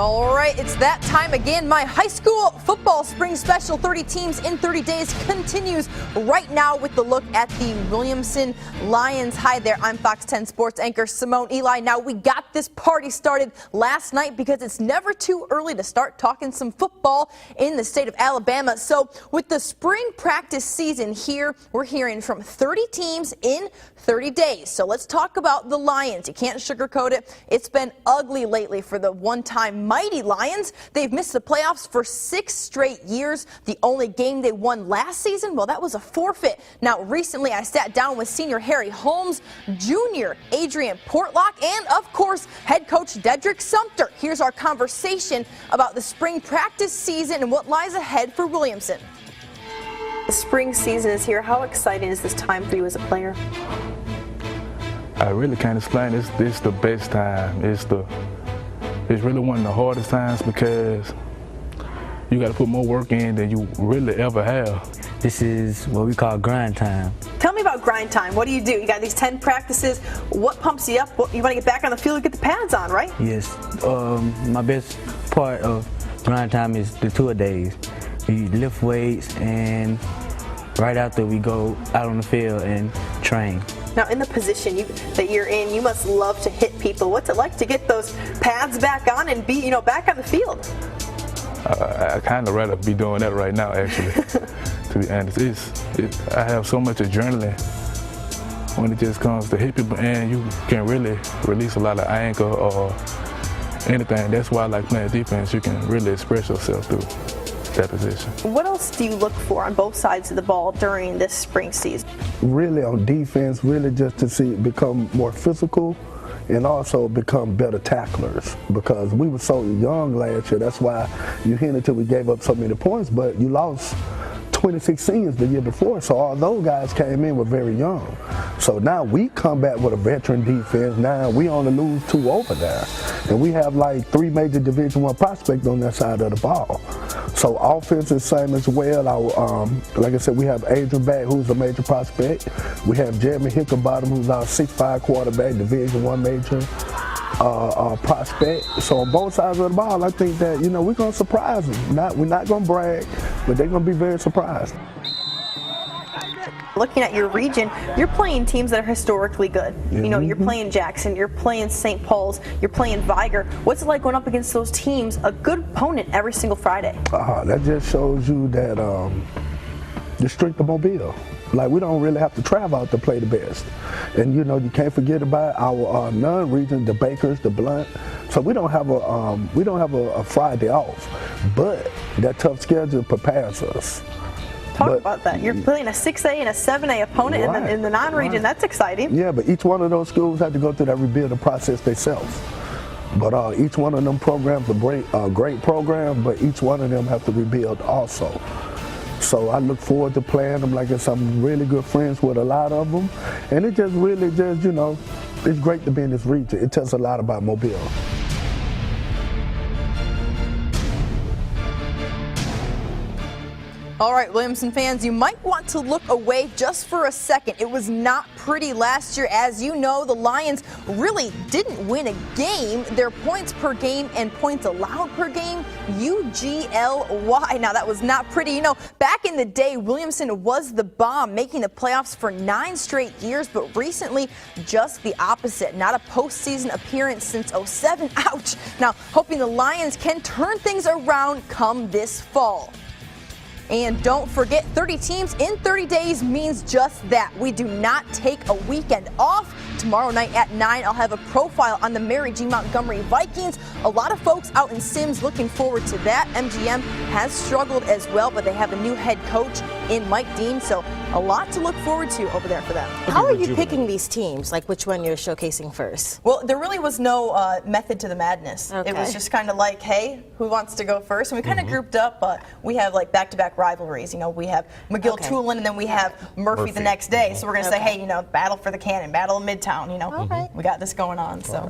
All right, it's that time again. My high school football spring special 30 teams in 30 days continues right now with the look at the Williamson Lions. Hi there, I'm Fox 10 Sports anchor Simone Eli. Now, we got this party started last night because it's never too early to start talking some football in the state of Alabama. So with the spring practice season here, we're hearing from 30 teams in 30 days. So let's talk about the Lions. You can't sugarcoat it. It's been ugly lately for the one-time mighty Lions. They've missed the playoffs for 6 straight years. The only game they won last season, well, that was a forfeit. Now, recently I sat down with senior Harry Holmes, junior Adrian Portlock, and of course, head coach Dedrick Sumter. Here's our conversation about the spring practice season and what lies ahead for Williamson. The spring season is here. How exciting is this time for you as a player? I really can't explain. It's the best time. It's really one of the hardest times because you got to put more work in than you really ever have. This is what we call grind time. Tell me about grind time. What do? You got these 10 practices. What pumps you up? You want to get back on the field and get the pads on, right? Yes. My best part of grind time is the tour days. We lift weights, and right after we go out on the field and train. Now, in the position that you're in, you must love to hit people. What's it like to get those pads back on and be, back on the field? I kind of rather be doing that right now, actually. To be honest, I have so much adrenaline when it just comes to hit people, and you can really release a lot of anger or anything. That's why I like playing defense. You can really express yourself through that position. What else do you look for on both sides of the ball during this spring season? Really on defense, really just to see it become more physical and also become better tacklers, because we were so young last year. That's why you hinted till we gave up so many points, but you lost 26 seniors the year before, so all those guys came in were very young. So now we come back with a veteran defense. Now we only lose 2 over there, and we have like 3 major Division I prospects on that side of the ball. So offense is same as well. Like I said, we have Adrian back, who's a major prospect. We have Jeremy Hickenbottom, who's our 6'5" quarterback, Division I major prospect. So on both sides of the ball, I think that we're gonna surprise them. We're not gonna brag, but they're gonna be very surprised. Looking at your region, you're playing teams that are historically good. You're playing Jackson, you're playing St. Paul's, you're playing Viger. What's it like going up against those teams, a good opponent every single Friday? That just shows you that the strength of Mobile. Like, we don't really have to travel out to play the best. And you can't forget about our non-region, the Bakers, the Blunt. So we don't have a Friday off, but that tough schedule prepares us. Talk about that. You're playing a 6A and a 7A opponent in the non-region. That's exciting. Yeah, but each one of those schools had to go through that rebuilding process themselves. But each one of them programs are great program, but each one of them have to rebuild also. So I look forward to playing them. Like I said, I'm really good friends with a lot of them. And it just really it's great to be in this region. It tells a lot about Mobile. All right, Williamson fans, you might want to look away just for a second. It was not pretty last year. As you know, the Lions really didn't win a game. Their points per game and points allowed per game, UGLY. Now, that was not pretty. Back in the day, Williamson was the bomb, making the playoffs for 9 straight years, but recently, just the opposite. Not a postseason appearance since '07. Ouch. Now, hoping the Lions can turn things around come this fall. And don't forget, 30 teams in 30 days means just that. We do not take a weekend off. Tomorrow night at 9, I'll have a profile on the Mary G. Montgomery Vikings. A lot of folks out in Sims looking forward to that. MGM has struggled as well, but they have a new head coach in Mike Dean, so a lot to look forward to over there for them. How are you picking these teams? Like, which one you're showcasing first? Well, there really was no method to the madness. Okay. It was just kind of like, hey, who wants to go first? And we kind of grouped up. We have like back-to-back rivalries. We have McGill-Tulane, and then we have Murphy the next day. So we're going to say, hey, battle for the cannon, battle of Midtown. We got this going on. So.